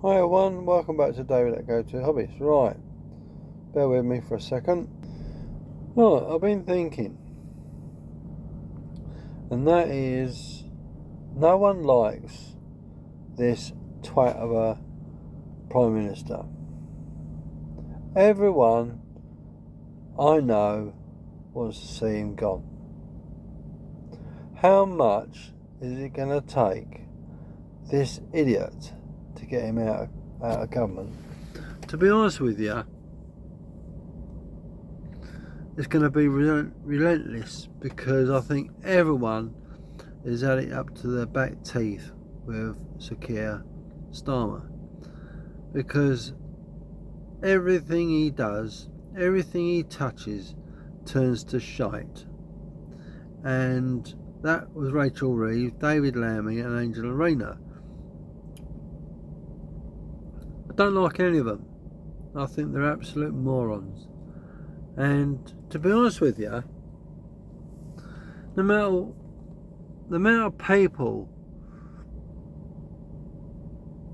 Hi everyone, welcome back to David at Go To Hobbies. Right, bear with me for a second. Right, I've been thinking, and that is, no one likes this twat of a Prime Minister. Everyone I know wants to see him gone. How much is it going to take this idiot to get him out of government? To be honest with you, it's going to be relentless, because I think everyone is at it up to their back teeth with Sir Keir Starmer, because everything he does, everything he touches turns to shite. And that was Rachel Reeves, David Lammy and Angela Rayner. I don't like any of them. I think they're absolute morons. And to be honest with you, the amount of people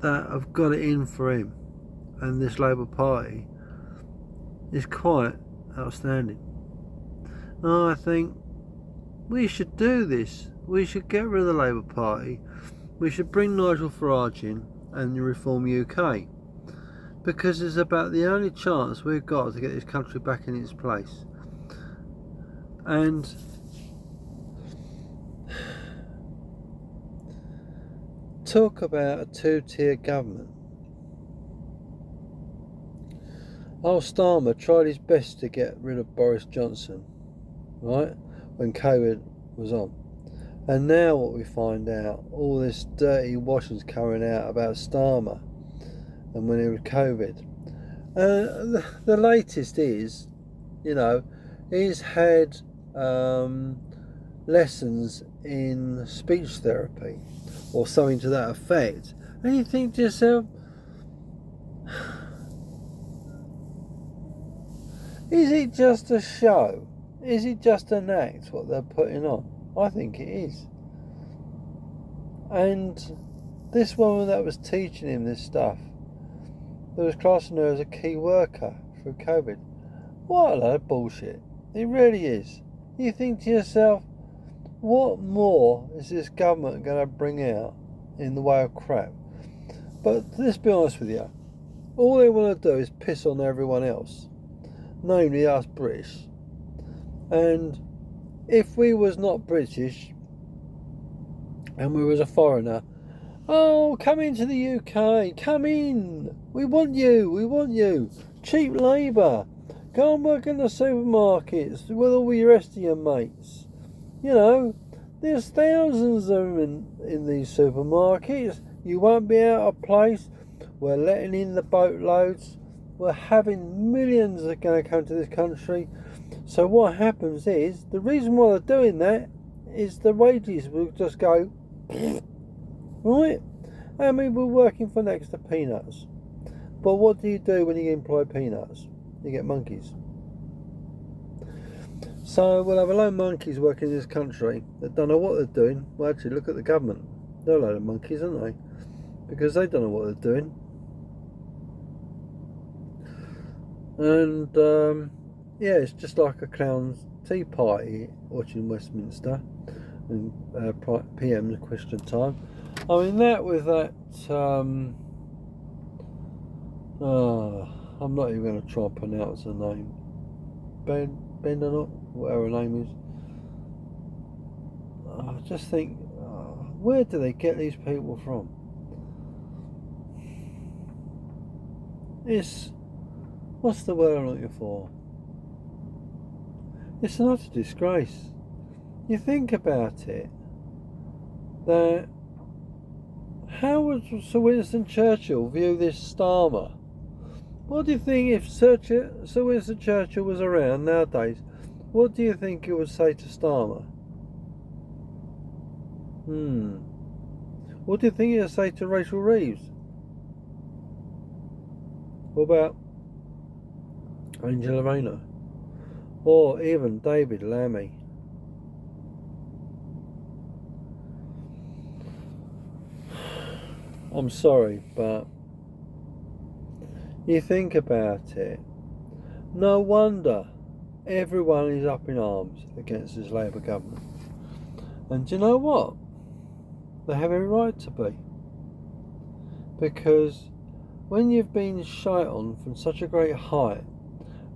that have got it in for him and this Labour Party is quite outstanding. I think we should do this. We should get rid of the Labour Party. We should bring Nigel Farage in and Reform UK, because it's about the only chance we've got to get this country back in its place. And talk about a two-tier government. Old Starmer tried his best to get rid of Boris Johnson, right, when COVID was on. And now what we find out, all this dirty washing's coming out about Starmer and when it was COVID. The latest is, he's had lessons in speech therapy or something to that effect. And you think to yourself, is it just a show? Is it just an act, what they're putting on? I think it is. And this woman that was teaching him this stuff, that was classing her as a key worker through COVID. What a load of bullshit. It really is. You think to yourself, what more is this government going to bring out in the way of crap? But let's be honest with you. All they want to do is piss on everyone else, namely us British. And if we was not British and we was a foreigner, oh, come into the UK, come in, we want you, cheap labour, go and work in the supermarkets with all your rest of your mates. There's thousands of them in these supermarkets. You won't be out of place. We're letting in the boatloads. We're having millions that are going to come to this country. So what happens is, the reason why they're doing that is the wages will just go, right? I mean, we're working for next to peanuts. But what do you do when you employ peanuts? You get monkeys. So we'll have a load of monkeys working in this country that don't know what they're doing. Well, actually, look at the government. They're a load of monkeys, aren't they? Because they don't know what they're doing. And it's just like a clown's tea party watching Westminster and PM question time. I mean, that with that. I'm not even going to try and pronounce her name. Bendenot, whatever her name is. I just think, where do they get these people from? What's the word I'm looking for? It's an utter disgrace. You think about it, that how would Sir Winston Churchill view this Starmer? What do you think if Sir Winston Churchill was around nowadays? What do you think he would say to Starmer? What do you think he would say to Rachel Reeves? What about Angela Rayner? Or even David Lammy? I'm sorry, but You think about it. No wonder everyone is up in arms against this Labour government. And do you know what? They have every right to be. Because when you've been shite on from such a great height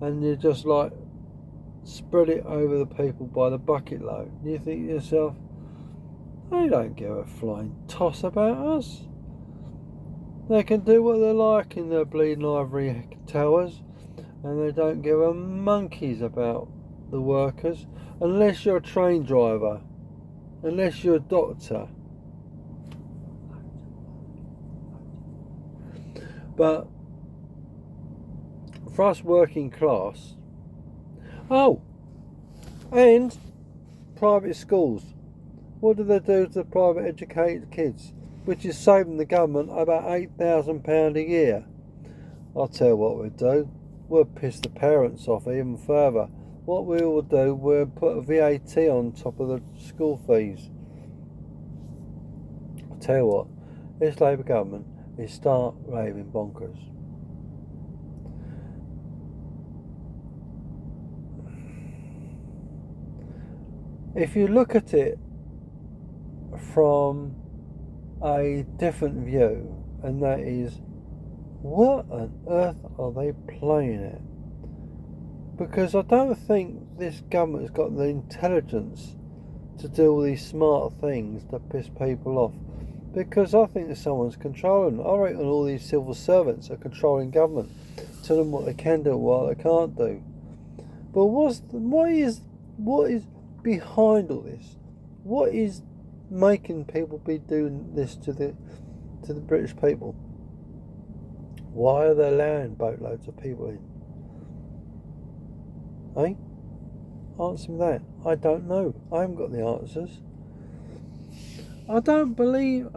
and you just like spread it over the people by the bucket load, you think to yourself, they don't give a flying toss about us. They can do what they like in their bleeding ivory towers, and they don't give a monkeys about the workers, unless you're a train driver, unless you're a doctor. But for us working class, and private schools, what do they do to the private educated kids, which is saving the government about £8,000 a year? I'll tell you what we'll do. We'll piss the parents off even further. What we will do, we'll put a VAT on top of the school fees. I'll tell you what, this Labour government is start raving bonkers. If you look at it from a different view, and that is, what on earth are they playing at? Because I don't think this government has got the intelligence to do all these smart things to piss people off. Because I think that someone's controlling them. I reckon all these civil servants are controlling government, telling them what they can do and what they can't do. But what is behind all this? What is making people be doing this to the British people? Why are they allowing boatloads of people in? Eh? Answer me that. I don't know. I haven't got the answers. Rephrase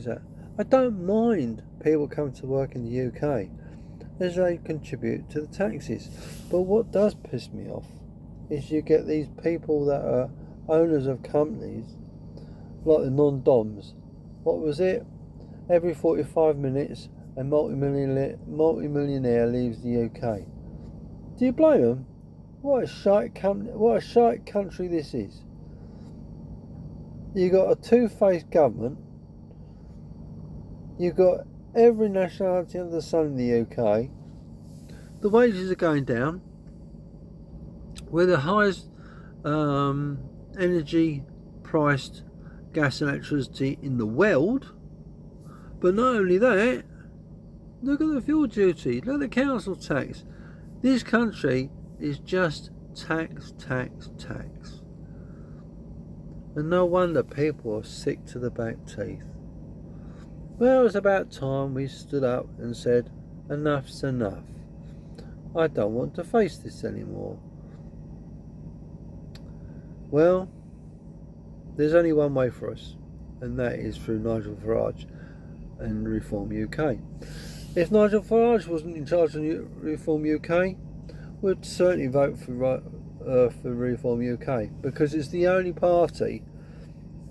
that. I don't mind people coming to work in the UK as they contribute to the taxes. But what does piss me off is you get these people that are owners of companies, like the non-doms. What was it? Every 45 minutes, a multi-millionaire leaves the UK. Do you blame them? What a shite country this is. You got a two-faced government. You got every nationality under the sun in the UK. The wages are going down. We're the highest energy priced gas and electricity in the world. But not only that, look at the fuel duty, look at the council tax. This country is just tax. And no wonder people are sick to the back teeth. Well, it was about time we stood up and said, enough's enough. I don't want to face this anymore. Well, there's only one way for us, and that is through Nigel Farage and Reform UK. If Nigel Farage wasn't in charge of Reform UK, we'd certainly vote for Reform UK, because it's the only party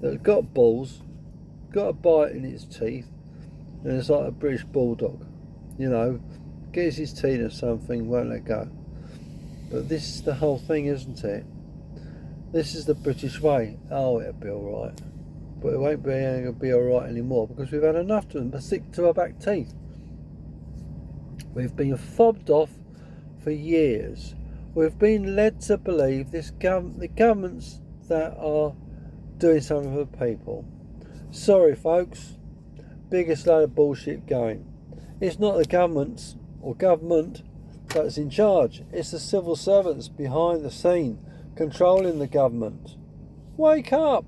that's got balls, got a bite in its teeth, and it's like a British bulldog. You know, gets his teeth or something, won't let go. But this is the whole thing, isn't it? This is the British way. Oh, it'll be alright. But it won't be alright anymore, because we've had enough of them, but stick to our back teeth. We've been fobbed off for years. We've been led to believe the governments that are doing something for the people. Sorry folks, biggest load of bullshit going. It's not the government that's in charge. It's the civil servants behind the scene controlling the government. Wake up!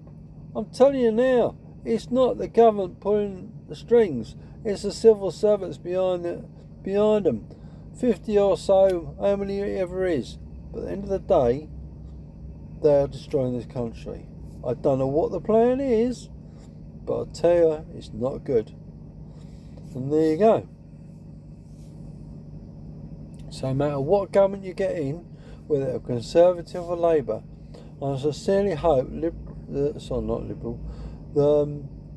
I'm telling you now, it's not the government pulling the strings. It's the civil servants behind them. 50 or so, how many it ever is. But at the end of the day, they are destroying this country. I don't know what the plan is, but I'll tell you, it's not good. And there you go. So no matter what government you get in, whether it's Conservative or Labour, I sincerely hope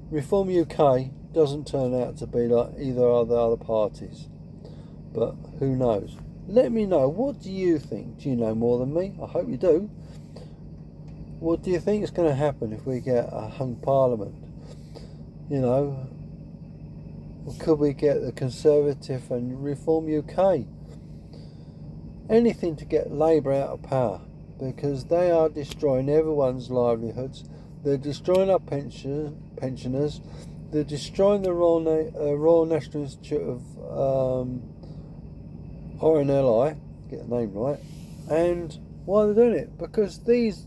Reform UK doesn't turn out to be like either of the other parties. but who knows? Let me know, what do you think? Do you know more than me? I hope you do. What do you think is going to happen if we get a hung parliament? You know, could we get the Conservative and Reform UK? Anything to get Labour out of power, because they are destroying everyone's livelihoods. They're destroying our pensioners. They're destroying the Royal National Institute of RNLI, get the name right. And why are they doing it? Because these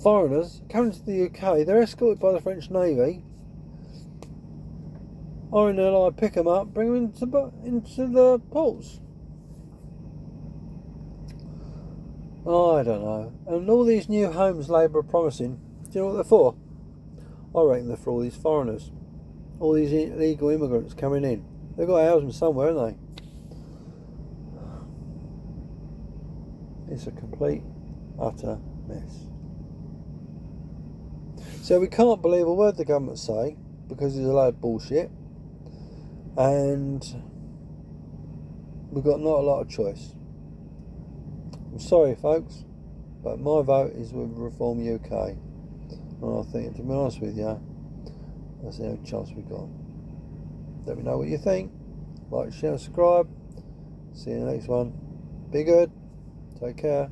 foreigners coming to the UK, they're escorted by the French Navy. RNLI pick them up, bring them into the ports. Oh, I don't know. And all these new homes Labour are promising, do you know what they're for? I reckon they're for all these foreigners. All these illegal immigrants coming in. They've got to house them somewhere, haven't they? It's a complete, utter mess. So we can't believe a word the government say, because it's a load of bullshit. And we've got not a lot of choice. I'm sorry, folks, but my vote is with Reform UK. And I think, to be honest with you, that's the only chance we've got. Let me know what you think. Like, share, subscribe. See you in the next one. Be good. Take care.